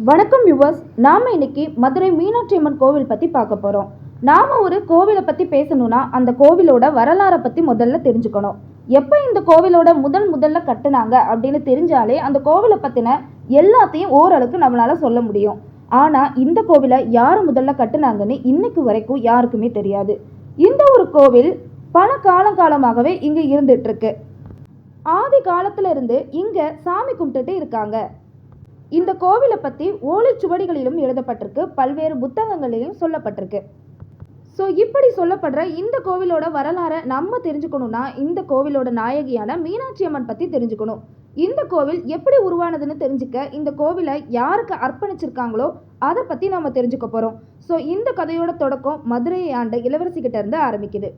வணக்கம் வியூவர்ஸ். நாம இன்னைக்கு மதுரை மீனாட்சி அம்மன் கோவில் பத்தி பார்க்க போறோம். நாம ஒரு கோவிலை பத்தி பேசணும்னா அந்த கோவிலோட வரலாறை பத்தி முதல்ல தெரிஞ்சுக்கணும். எப்ப இந்த கோவிலோட முதல்ல கட்டுனாங்க அப்படின்னு தெரிஞ்சாலே அந்த கோவிலை பத்தின எல்லாத்தையும் ஓரளவுக்கு நம்மளால சொல்ல முடியும். ஆனா இந்த கோவிலை யாரு முதல்ல கட்டுனாங்கன்னு இன்னைக்கு வரைக்கும் யாருக்குமே தெரியாது. இந்த ஒரு கோவில் பல காலமாகவே இங்க இருந்துட்டு இருக்கு. ஆதி காலத்துல இருந்து இங்க சாமி கும்பிட்டுட்டு இருக்காங்க. இந்த கோவிலை பற்றி ஓலைச்சுவடிகளிலும் எழுதப்பட்டிருக்கு, பல்வேறு புத்தகங்களிலும் சொல்லப்பட்டிருக்கு. ஸோ இப்படி சொல்லப்படுற இந்த கோவிலோட வரலாறை நம்ம தெரிஞ்சுக்கணும்னா இந்த கோவிலோட நாயகியான மீனாட்சி அம்மன் பற்றி தெரிஞ்சுக்கணும். இந்த கோவில் எப்படி உருவானதுன்னு தெரிஞ்சுக்க இந்த கோவிலை யாருக்கு அர்ப்பணிச்சிருக்காங்களோ அதை பற்றி நம்ம தெரிஞ்சுக்க போகிறோம். ஸோ இந்த கதையோட தொடக்கம் மதுரையை ஆண்ட இளவரசிக்கிட்ட இருந்து ஆரம்பிக்குது.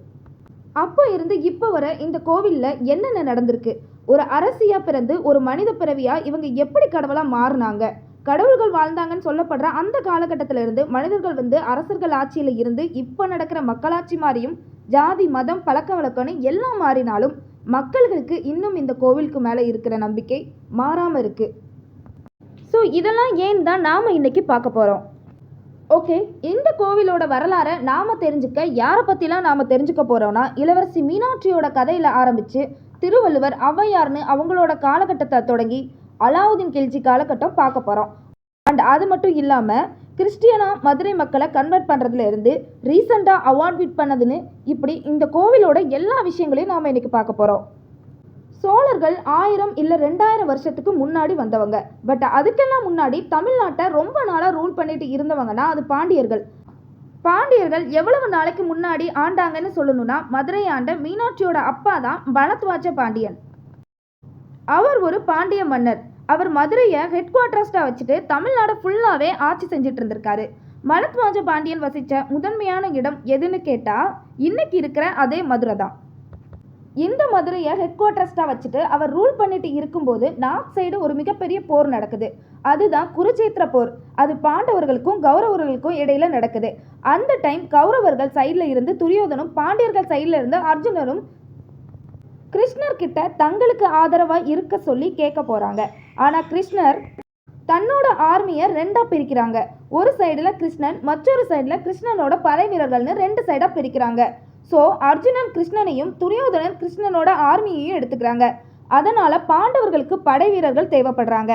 அப்போ இருந்து இப்போ வர இந்த கோவிலில் என்னென்ன நடந்திருக்கு, ஒரு அரசியா பிறந்து ஒரு மனித பிறவியா இவங்க எப்படி கடவுளா மாறினாங்க, கடவுள்கள் வாழ்ந்தாங்கன்னு சொல்லப்படுற அந்த காலகட்டத்தில இருந்து மனிதர்கள் அரசர்கள் ஆட்சியில் இருந்து இப்போ நடக்கிற மக்களாட்சி மாறியும் ஜாதி மதம் பழக்க வழக்கம்னு எல்லாம் மாறினாலும் மக்களுக்கு இன்னும் இந்த கோவிலுக்கு மேலே இருக்கிற நம்பிக்கை மாறாமல் இருக்கு. ஸோ இதெல்லாம் ஏன் தான் நாம் இன்னைக்கு பார்க்க போகிறோம். ஓகே, இந்த கோவிலோட வரலாறை நாம் தெரிஞ்சுக்க யாரை பற்றிலாம் நாம் தெரிஞ்சுக்க போகிறோன்னா இளவரசி மீனாட்சியோட கதையில் ஆரம்பித்து திருவள்ளுவர் ஔவையார்னு அவங்களோட காலகட்டத்தை தொடங்கி அலாவுதீன் கில்ஜி காலகட்டம் பார்க்க போகிறோம். அண்ட் அது மட்டும் இல்லாமல் கிறிஸ்டியனா மதுரை மக்களை கன்வெர்ட் பண்ணுறதுல இருந்து ரீசெண்டாக அவார்ட் வின் பண்ணதுன்னு இப்படி இந்த கோவிலோட எல்லா விஷயங்களையும் நாம் இன்றைக்கி பார்க்க போகிறோம். சோழர்கள் 1000 இல்லை 2000 வருஷத்துக்கு முன்னாடி வந்தவங்க. பட் அதுக்கெல்லாம் முன்னாடி தமிழ்நாட்டை ரொம்ப நாளாக ரூல் பண்ணிட்டு இருந்தவங்கன்னா அது பாண்டியர்கள். பாண்டியர்கள் எவ்வளவு நாளைக்கு முன்னாடி ஆண்டாங்கன்னு சொல்லணும்னா மதுரை ஆண்ட மீனாட்சியோட அப்பா தான் பரத்வாஜ பாண்டியன். அவர் ஒரு பாண்டிய மன்னர். அவர் மதுரையை ஹெட் குவார்ட்டர்ஸ்டாக வச்சுட்டு தமிழ்நாடு ஃபுல்லாகவே ஆட்சி செஞ்சுட்டு இருந்திருக்காரு. பரத்வாஜ பாண்டியன் வசித்த முதன்மையான இடம் எதுன்னு கேட்டால் இன்னைக்கு இருக்கிற அதே மதுரை தான். இந்த மதுரையை ஹெட் குவார்ட்டர்ஸ்டாக வச்சுட்டு அவர் ரூல் பண்ணிட்டு இருக்கும்போது நார்த் சைடு ஒரு மிகப்பெரிய போர் நடக்குது. அதுதான் குருச்சேத்திர போர். அது பாண்டவர்களுக்கும் கௌரவர்களுக்கும் இடையில நடக்குது. அந்த டைம் கௌரவர்கள் சைடில் இருந்து துரியோதனும் பாண்டியர்கள் சைடில் இருந்து அர்ஜுனரும் கிருஷ்ணர் கிட்ட தங்களுக்கு ஆதரவாக இருக்க சொல்லி கேட்க போகிறாங்க. ஆனால் கிருஷ்ணர் தன்னோட ஆர்மியை ரெண்டாக பிரிக்கிறாங்க. ஒரு சைடில் கிருஷ்ணன், மற்றொரு சைடில் கிருஷ்ணனோட படை வீரர்கள்னு 2 சைடாக பிரிக்கிறாங்க. ஸோ அர்ஜுனன் கிருஷ்ணனையும் துரியோதனன் கிருஷ்ணனோட ஆர்மியையும் எடுத்துக்கிறாங்க. அதனால் பாண்டவர்களுக்கு படை வீரர்கள் தேவைப்படுறாங்க.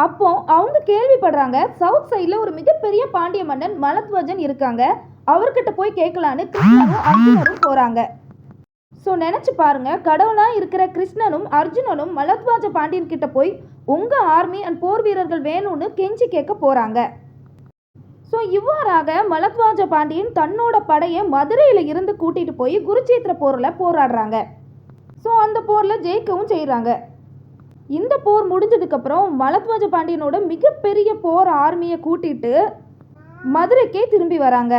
அப்போ அவங்க கேள்விப்படுறாங்க சவுத் சைடில் ஒரு மிகப்பெரிய பாண்டிய மன்னன் பரத்வாஜன் இருக்காங்க, அவர்கிட்ட போய் கேட்கலான்னு கிருஷ்ணனும் அர்ஜுனரும் போகிறாங்க. ஸோ நினச்சி பாருங்க, கடவுளாக இருக்கிற கிருஷ்ணனும் அர்ஜுனனும் பரத்வாஜ பாண்டியன் கிட்ட போய் உங்கள் ஆர்மி அண்ட் போர் வீரர்கள் வேணும்னு கெஞ்சி கேட்க போகிறாங்க. ஸோ இவ்வாறாக பரத்வாஜ பாண்டியன் தன்னோட படையை மதுரையில் இருந்து கூட்டிகிட்டு போய் குருச்சேத்திர போரில் போராடுறாங்க. ஸோ அந்த போரில் ஜெயிக்கவும் செய்கிறாங்க. இந்த போர் முடிஞ்சதுக்கப்புறம் பரத்வாஜ பாண்டியனோட மிகப்பெரிய போர் ஆர்மியை கூட்டிகிட்டு மதுரைக்கே திரும்பி வராங்க.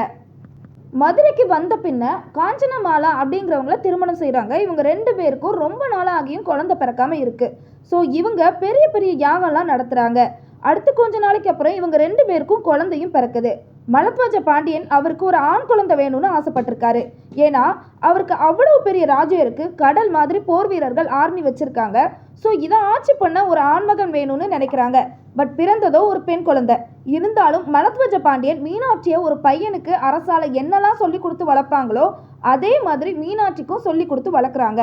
மதுரைக்கு வந்த பின்ன காஞ்சனமாலா அப்படிங்கிறவங்கள திருமணம் செய்கிறாங்க. இவங்க 2 பேருக்கும் ரொம்ப நாளாகியும் குழந்தை பிறக்காமல் இருக்குது. ஸோ இவங்க பெரிய பெரிய யாகம்லாம் நடத்துகிறாங்க. அடுத்து கொஞ்ச நாளைக்கு அப்புறம் இவங்க 2 பேருக்கும் குழந்தையும் பிறக்குது. பரத்வாஜ பாண்டியன் அவருக்கு ஒரு ஆண் குழந்தை வேணும்னு ஆசைப்பட்டிருக்காரு. ஏன்னா அவருக்கு அவ்வளவு பெரிய ராஜ்யம் இருக்கு, கடல் மாதிரி போர் வீரர்கள் ஆர்மி வச்சிருக்காங்க. ஸோ இதை ஆட்சி பண்ண ஒரு ஆண்மகன் வேணும்னு நினைக்கிறாங்க. பட் பிறந்ததோ ஒரு பெண் குழந்தை. இருந்தாலும் பரத்வாஜ பாண்டியன் மீனாட்சியை ஒரு பையனுக்கு அரசால என்னெல்லாம் சொல்லி கொடுத்து வளர்ப்பாங்களோ அதே மாதிரி மீனாட்சிக்கும் சொல்லி கொடுத்து வளர்க்குறாங்க.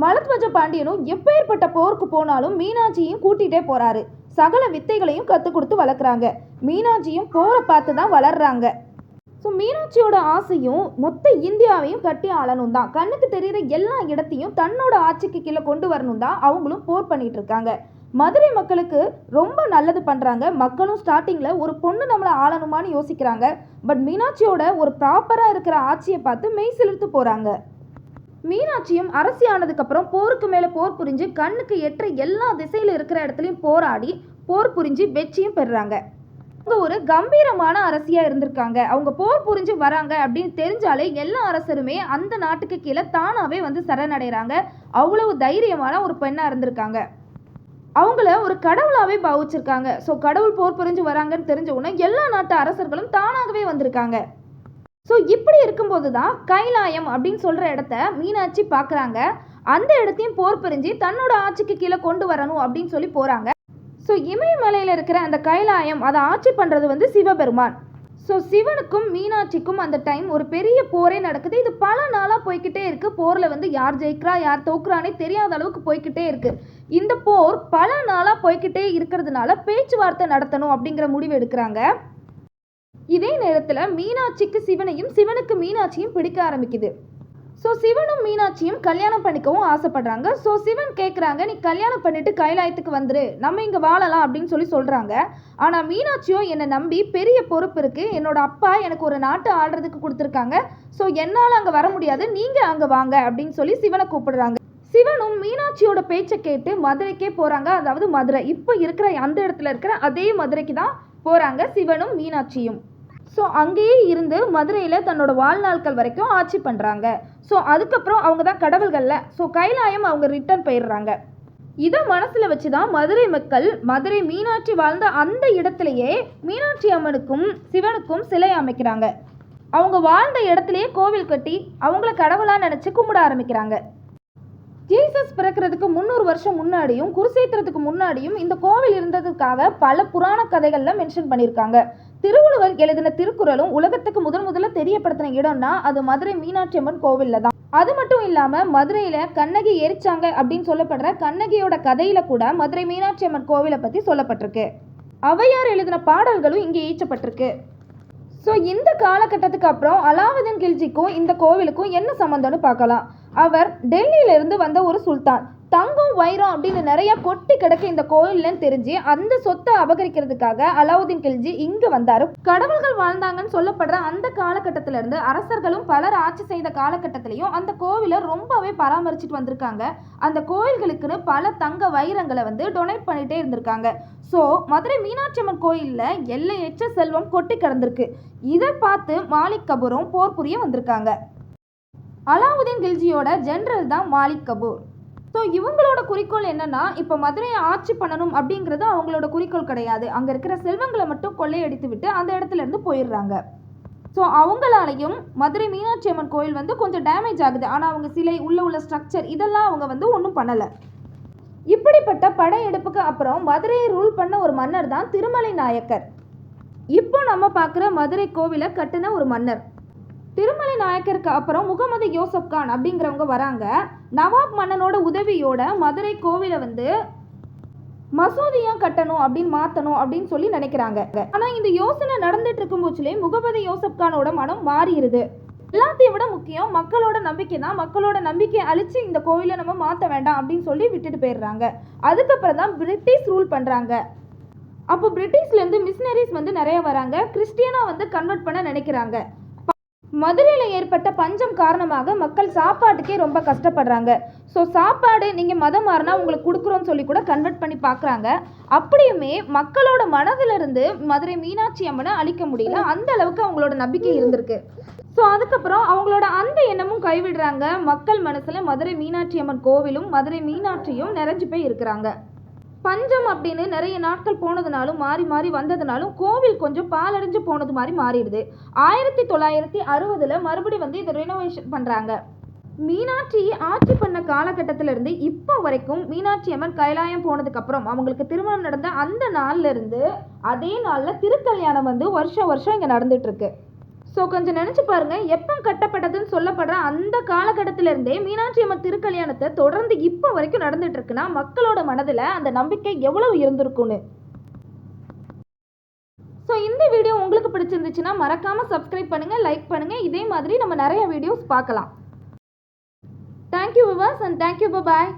பரத்வாஜ பாண்டியனும் எப்பேற்பட்ட போருக்கு போனாலும் மீனாட்சியையும் கூட்டிகிட்டே போகிறாரு. சகல வித்தைகளையும் கற்றுக் கொடுத்து வளர்க்குறாங்க. மீனாட்சியும் போரை பார்த்து தான் வளர்றாங்க. ஸோ மீனாட்சியோட ஆசையும் மொத்த இந்தியாவையும் கட்டி ஆளணும் தான், கண்ணுக்கு தெரிகிற எல்லா இடத்தையும் தன்னோட ஆட்சிக்கு கீழே கொண்டு வரணும் தான் அவங்களும் போர் பண்ணிட்டு இருக்காங்க. மதுரை மக்களுக்கு ரொம்ப நல்லது பண்ணுறாங்க. மக்களும் ஸ்டார்டிங்கில் ஒரு பொண்ணு நம்மளை ஆளணுமான்னு யோசிக்கிறாங்க. பட் மீனாட்சியோட ஒரு ப்ராப்பராக இருக்கிற ஆட்சியை பார்த்து மெய் சிலிர்த்து போகிறாங்க. மீனாட்சியும் அரசி ஆனதுக்கப்புறம் போருக்கு மேலே போர் புரிஞ்சு கண்ணுக்கு எற்ற எல்லா திசையில் இருக்கிற இடத்துலையும் போராடி போர் புரிஞ்சு வெற்றியும் பெறுறாங்க. அவங்க ஒரு கம்பீரமான அரசியாக இருந்திருக்காங்க. அவங்க போர் புரிஞ்சு வராங்க அப்படின்னு தெரிஞ்சாலே எல்லா அரசருமே அந்த நாட்டுக்கு கீழே தானாகவே சரணடைகிறாங்க. அவ்வளவு தைரியமான ஒரு பெண்ணாக இருந்திருக்காங்க. அவங்கள ஒரு கடவுளாகவே பாவிச்சிருக்காங்க. ஸோ கடவுள் போர் புரிஞ்சு வராங்கன்னு தெரிஞ்ச உடனே எல்லா நாட்டு அரசர்களும் தானாகவே வந்திருக்காங்க. ஸோ இப்படி இருக்கும்போது தான் கைலாயம் அப்படின்னு சொல்கிற இடத்த மீனாட்சி பார்க்குறாங்க. அந்த இடத்தையும் போர் புரிஞ்சு தன்னோட ஆட்சிக்கு கீழே கொண்டு வரணும் அப்படின்னு சொல்லி போகிறாங்க. ஸோ இமயமலையில் இருக்கிற அந்த கைலாயம் அதை ஆட்சி பண்ணுறது வந்து சிவபெருமான். ஸோ சிவனுக்கும் மீனாட்சிக்கும் அந்த டைம் ஒரு பெரிய போரே நடக்குது. இது பல நாளாக போய்கிட்டே இருக்குது. போரில் வந்து யார் ஜெயிக்கிறா யார் தோக்குறானே தெரியாத அளவுக்கு போய்கிட்டே இருக்குது. இந்த போர் பல நாளாக போய்கிட்டே இருக்கிறதுனால பேச்சுவார்த்தை நடத்தணும் அப்படிங்கிற முடிவு எடுக்கிறாங்க. இதே நேரத்தில் மீனாட்சிக்கு சிவனையும் சிவனுக்கு மீனாட்சியும் பிடிக்க ஆரம்பிக்குது. ஸோ சிவனும் மீனாட்சியும் கல்யாணம் பண்ணிக்கவும் ஆசைப்படுறாங்க. ஸோ சிவன் கேட்குறாங்க, நீ கல்யாணம் பண்ணிட்டு கைலாயத்துக்கு வந்துரு, நம்ம இங்கே வாழலாம் அப்படின்னு சொல்கிறாங்க. ஆனால் மீனாட்சியோ என்னை நம்பி பெரிய பொறுப்பு இருக்குது, என்னோட அப்பா எனக்கு ஒரு நாட்டை ஆடுறதுக்கு கொடுத்துருக்காங்க, ஸோ என்னால் அங்கே வர முடியாது, நீங்கள் அங்கே வாங்க அப்படின்னு சொல்லி சிவனை கூப்பிடுறாங்க. சிவனும் மீனாட்சியோட பேச்சை கேட்டு மதுரைக்கே போகிறாங்க. அதாவது மதுரை இப்போ இருக்கிற அந்த இடத்துல இருக்கிற அதே மதுரைக்கு தான் போகிறாங்க சிவனும் மீனாட்சியும். ஸோ அங்கேயே இருந்து மதுரையில் தன்னோட வாழ்நாட்கள் வரைக்கும் ஆட்சி பண்ணுறாங்க. ஸோ அதுக்கப்புறம் அவங்க தான் கடவுள்களில். ஸோ கைலாயம் அவங்க ரிட்டர்ன் போயிடுறாங்க. இதை மனசில் வச்சு தான் மதுரை மக்கள் மதுரை மீனாட்சி வாழ்ந்த அந்த இடத்துலையே மீனாட்சி அம்மனுக்கும் சிவனுக்கும் சிலை அமைக்கிறாங்க. அவங்க வாழ்ந்த இடத்துலையே கோவில் கட்டி அவங்கள கடவுளாக நினச்சி கும்பிட ஆரம்பிக்கிறாங்க. ஜீசஸ் பிறக்கிறதுக்கு 300 வருஷம் முன்னாடியும் குருசேத்திரத்துக்கு முன்னாடியும் இந்த கோவில் இருந்ததுக்காக பல புராண கதைகளில் மென்ஷன் பண்ணியிருக்காங்க. திருவள்ளுவர் எழுதின திருக்குறளும் உலகத்துக்கு முதல்ல தெரியப்படுத்தின இடம்னா அது மதுரை மீனாட்சி அம்மன் கோவிலில் தான். அது மட்டும் இல்லாமல் மதுரையில் கண்ணகி எரிச்சாங்க அப்படின்னு சொல்லப்படுற கண்ணகியோட கதையில் கூட மதுரை மீனாட்சி அம்மன் கோவிலை பற்றி சொல்லப்பட்டிருக்கு. ஔவையார் எழுதின பாடல்களும் இங்கே ஈச்சப்பட்டிருக்கு. ஸோ இந்த காலகட்டத்துக்கு அப்புறம் அலாவுதீன் கில்ஜிக்கும் இந்த கோவிலுக்கும் என்ன சம்மந்தம்னு பார்க்கலாம். அவர் டெல்லியிலிருந்து வந்த ஒரு சுல்தான். தங்கம் வைரம் அப்படின்னு நிறைய கொட்டி கிடக்க இந்த கோயில்னு தெரிஞ்சு அந்த சொத்தை அபகரிக்கிறதுக்காக அலாவுதீன் கில்ஜி இங்கே வந்தார். கடவுள்கள் வாழ்ந்தாங்கன்னு சொல்லப்படுற அந்த காலகட்டத்திலிருந்து அரசர்களும் பலர் ஆட்சி செய்த காலகட்டத்திலையும் அந்த கோவிலை ரொம்பவே பராமரிச்சுட்டு வந்திருக்காங்க. அந்த கோயில்களுக்குன்னு பல தங்க வைரங்களை வந்து டொனேட் பண்ணிகிட்டே இருந்திருக்காங்க. ஸோ மதுரை மீனாட்சி அம்மன் கோயிலில் எல்லையற்ற செல்வம் கொட்டி கிடந்திருக்கு. இதை பார்த்து மாலிக் கபூரும் போர் புரிய வந்திருக்காங்க. அலாவுதீன் கில்ஜியோட ஜெனரல் தான் மாலிக் கபூர். ஸோ இவங்களோட குறிக்கோள் என்னன்னா, இப்போ மதுரையை ஆட்சி பண்ணணும் அப்படிங்கிறது அவங்களோட குறிக்கோள் கிடையாது. அங்கே இருக்கிற செல்வங்களை மட்டும் கொள்ளையடித்து விட்டு அந்த இடத்துல இருந்து போயிடுறாங்க. ஸோ அவங்களாலையும் மதுரை மீனாட்சி அம்மன் கோயில் வந்து கொஞ்சம் டேமேஜ் ஆகுது. ஆனால் அவங்க சிலை உள்ள ஸ்ட்ரக்சர் இதெல்லாம் அவங்க வந்து ஒன்றும் பண்ணலை. இப்படிப்பட்ட படையெடுப்புக்கு அப்புறம் மதுரையை ரூல் பண்ண ஒரு மன்னர் தான் திருமலை நாயக்கர். இப்போ நம்ம பார்க்குற மதுரை கோவிலை கட்டின ஒரு மன்னர். திருமலை நாயக்கருக்கு அப்புறம் முகமது யூசுப் கான் அப்படிங்கிறவங்க வராங்க. நவாப் மன்னனோட உதவியோட மதுரை கோவிலை வந்து மசூதியாக கட்டணும் அப்படின்னு மாற்றணும் அப்படின்னு சொல்லி நினைக்கிறாங்க. ஆனால் இந்த யோசனை நடந்துட்டு இருக்கும் போச்சுலே முகமது யூசுப் கானோட மனம் மாறிடுது. எல்லாத்தையும் விட முக்கியம் மக்களோட நம்பிக்கை தான். மக்களோட நம்பிக்கையை அழிச்சு இந்த கோவிலை நம்ம மாற்ற வேண்டாம் அப்படின்னு சொல்லி விட்டுட்டு போயிடுறாங்க. அதுக்கப்புறம் தான் பிரிட்டிஷ் ரூல் பண்ணுறாங்க. அப்போ பிரிட்டிஷ்லேருந்து மிஷினரிஸ் வந்து நிறைய வராங்க. கிறிஸ்டியனாக வந்து கன்வெர்ட் பண்ண நினைக்கிறாங்க. மதுரையில் ஏற்பட்ட பஞ்சம் காரணமாக மக்கள் சாப்பாட்டுக்கே ரொம்ப கஷ்டப்படுறாங்க. ஸோ சாப்பாடு நீங்கள் மதம் மாறினா உங்களுக்கு கொடுக்குறோன்னு சொல்லி கூட கன்வெர்ட் பண்ணி பார்க்குறாங்க. அப்படியுமே மக்களோட மனதிலிருந்து மதுரை மீனாட்சி அம்மனை அழிக்க முடியல. அந்த அளவுக்கு அவங்களோட நம்பிக்கை இருந்திருக்கு. ஸோ அதுக்கப்புறம் அவங்களோட அந்த எண்ணமும் கைவிடுறாங்க. மக்கள் மனசில் மதுரை மீனாட்சி அம்மன் கோவிலும் மதுரை மீனாட்சியும் நிறைஞ்சு போய் இருக்கிறாங்க. பஞ்சம் அப்படின்னு நிறைய நாட்கள் போனதுனாலும் மாறி மாறி வந்ததுனாலும் கோவில் கொஞ்சம் பாலடைஞ்சு போனது மாதிரி மாறிடுது. 1960 மறுபடி வந்து இதை ரெனோவேஷன் பண்ணுறாங்க. மீனாட்சி ஆட்சி பண்ண காலகட்டத்திலிருந்து இப்போ வரைக்கும் மீனாட்சி அம்மன் கைலாயம் போனதுக்கப்புறம் அவங்களுக்கு திருமணம் நடந்த அந்த நாள்லேருந்து அதே நாளில் திருக்கல்யாணம் வந்து வருஷம் இங்கே நடந்துட்டுருக்கு. ஸோ கொஞ்சம் நினச்சி பாருங்கள், எப்போ கட்டப்பட்டதுன்னு சொல்லப்படுற அந்த காலகட்டத்திலேருந்தே மீனாட்சி அம்மன் திருக்கல்யாணத்தை தொடர்ந்து இப்போ வரைக்கும் நடந்துட்டுருக்குன்னா மக்களோட மனதில் அந்த நம்பிக்கை எவ்வளவு இருந்திருக்குன்னு. ஸோ இந்த வீடியோ உங்களுக்கு பிடிச்சிருந்துச்சுன்னா மறக்காமல் சப்ஸ்கிரைப் பண்ணுங்கள், லைக் பண்ணுங்கள். இதே மாதிரி நம்ம நிறைய வீடியோஸ் பார்க்கலாம். Thank you viewers and thank you, bye.